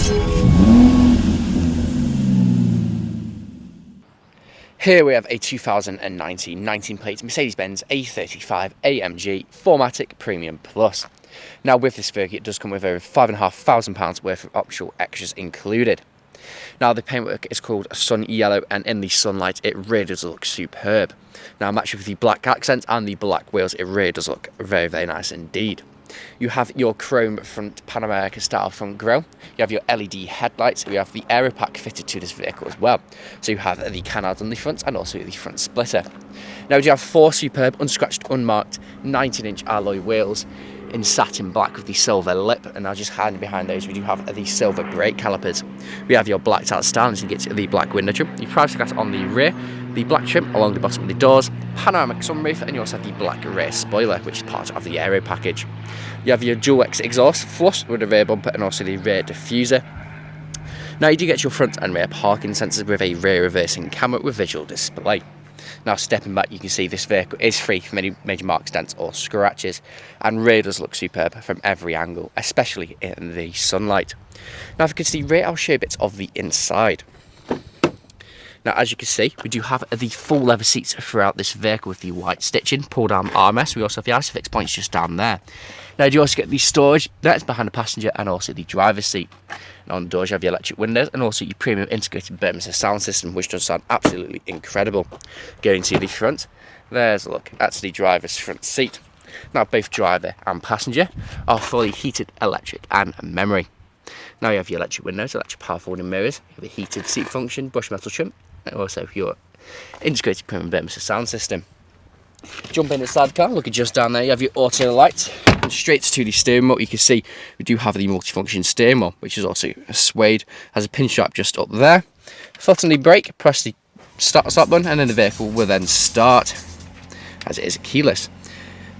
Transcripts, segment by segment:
Here we have a 2019 19-plate Mercedes-Benz A35 AMG 4MATIC Premium Plus. Now with this vehicle it does come with over £5,500 worth of optional extras included. Now the paintwork is called Sun Yellow, and in the sunlight it really does look superb. Now matched with the black accents and the black wheels, it really does look very, very nice indeed. You have your chrome front Panoramic style front grille, you have your LED headlights, you have the aero pack fitted to this vehicle as well. So you have the canards on the front and also the front splitter. Now you have 4 superb unscratched unmarked 19-inch alloy wheels in satin black with the silver lip, and now just hiding behind those we do have the silver brake calipers. We have your blacked out styling, so you get the black window trim, your privacy glass on the rear, the black trim along the bottom of the doors, panoramic sunroof, and you also have the black rear spoiler, which is part of the aero package. You have your dual X exhaust flush with a rear bumper and also the rear diffuser. Now you do get your front and rear parking sensors with a rear reversing camera with visual display. Now stepping back, you can see this vehicle is free from any major marks, dents or scratches, and really does look superb from every angle, especially in the sunlight. Now if you can see rear, I'll show bits of the inside. Now as you can see, we do have the full leather seats throughout this vehicle with the white stitching, pull down armrest. We also have the ISOFIX points just down there. Now you also get the storage that's behind the passenger and also the driver's seat. And on the doors you have your electric windows and also your premium integrated Burmester sound system, which does sound absolutely incredible. Going to the front, there's a look at the driver's front seat. Now both driver and passenger are fully heated, electric and memory. Now you have your electric windows, electric power folding mirrors, you have a heated seat function, brushed metal trim, and also your integrated premium Burmester sound system. Jump in the sidecar, looking just down there, you have your auto lights. And straight to the steering wheel, you can see we do have the multifunction steering wheel, which is also suede, has a pinstripe just up there. Foot on the brake, press the start button, and then the vehicle will then start, as it is keyless.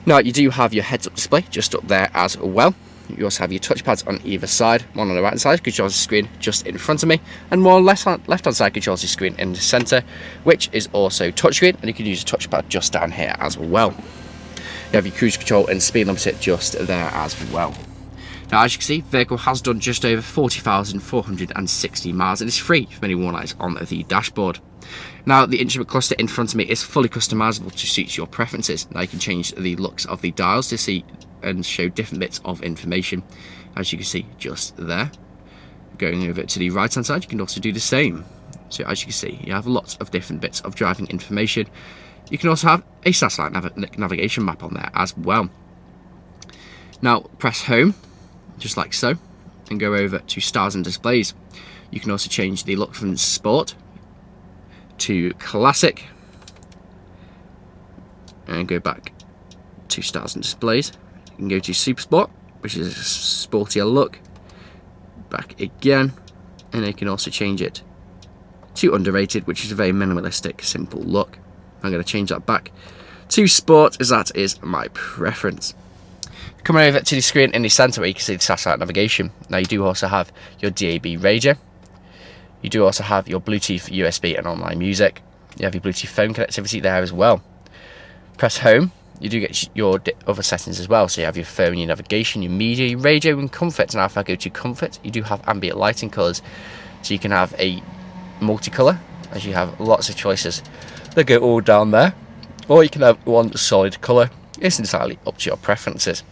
Now you do have your heads-up display just up there as well. You also have your touchpads on either side. One on the right hand side controls the screen just in front of me, and one on the left hand side controls the screen in the centre, which is also touchscreen, and you can use a touchpad just down here as well. You have your cruise control and speed limiter just there as well. Now as you can see, the vehicle has done just over 40,460 miles and is free from any worn lights on the dashboard. Now the instrument cluster in front of me is fully customizable to suit your preferences. Now you can change the looks of the dials to see and show different bits of information, as you can see just there. Going over to the right hand side, you can also do the same. So as you can see, you have lots of different bits of driving information. You can also have a satellite navigation map on there as well. Now press home, just like so, and go over to styles and displays. You can also change the look from sport to classic, and go back to styles and displays. You can go to Super Sport, which is a sportier look, back again, and you can also change it to underrated, which is a very minimalistic, simple look. I'm going to change that back to sport, as that is my preference. Coming over to the screen in the centre where you can see the satellite navigation. Now you do also have your DAB radio. You do also have your Bluetooth, USB and online music. You have your Bluetooth phone connectivity there as well. Press home. You do get your other settings as well. So you have your phone, your navigation, your media, your radio and comfort. Now if I go to comfort, you do have ambient lighting colours. So you can have a multicolour, as you have lots of choices that go all down there. Or you can have one solid colour. It's entirely up to your preferences.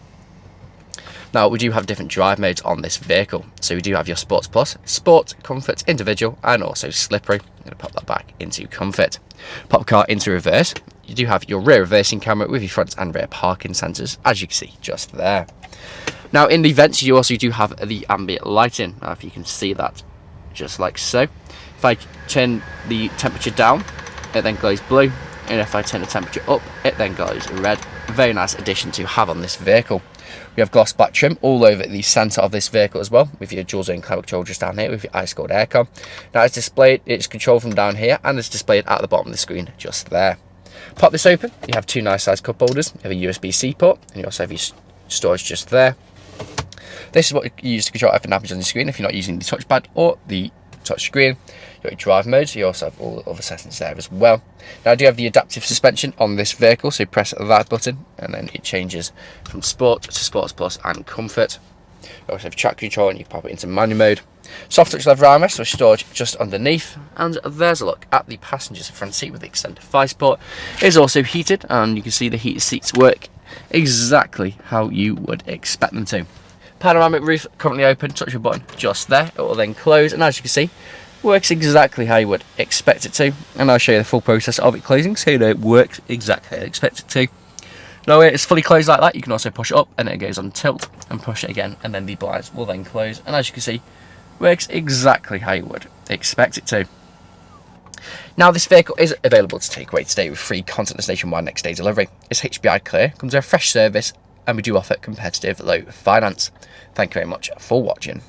Now we do have different drive modes on this vehicle. So we do have your Sports Plus, Sport, Comfort, Individual and also Slippery. I'm going to pop that back into Comfort. Pop the car into reverse. You do have your rear reversing camera with your front and rear parking sensors, as you can see just there. Now in the vents you also do have the ambient lighting. Now if you can see that, just like so. If I turn the temperature down, it then glows blue, and if I turn the temperature up, it then glows red. A very nice addition to have on this vehicle. We have gloss black trim all over the centre of this vehicle as well, with your dual zone climate control just down here with your ice cold aircon. Now it's displayed, it's controlled from down here, and it's displayed at the bottom of the screen just there. Pop this open, you have 2 nice sized cup holders, you have a USB-C port, and you also have your storage just there. This is what you use to control everything that happens on your screen if you're not using the touchpad or the touch screen. You have drive modes, you also have all the other settings there as well. Now I do have the adaptive suspension on this vehicle, so you press that button and then it changes from Sport to Sports Plus and Comfort. You also have track control and you can pop it into manual mode. Soft touch leather armrest with storage just underneath, and there's a look at the passenger's front seat with the extended thigh support. It is also heated, and you can see the heated seats work exactly how you would expect them to. Panoramic roof currently open, touch a button just there, it will then close, and as you can see, works exactly how you would expect it to. And I'll show you the full process of it closing so you know it works exactly how you expect it to. Now it's fully closed like that, you can also push it up and it goes on tilt, and push it again, and then the blinds will then close, and as you can see, works exactly how you would expect it to. Now this vehicle is available to take away today with free contactless nationwide next day delivery. It's HPI clear, comes with a fresh service, and we do offer competitive low finance. Thank you very much for watching.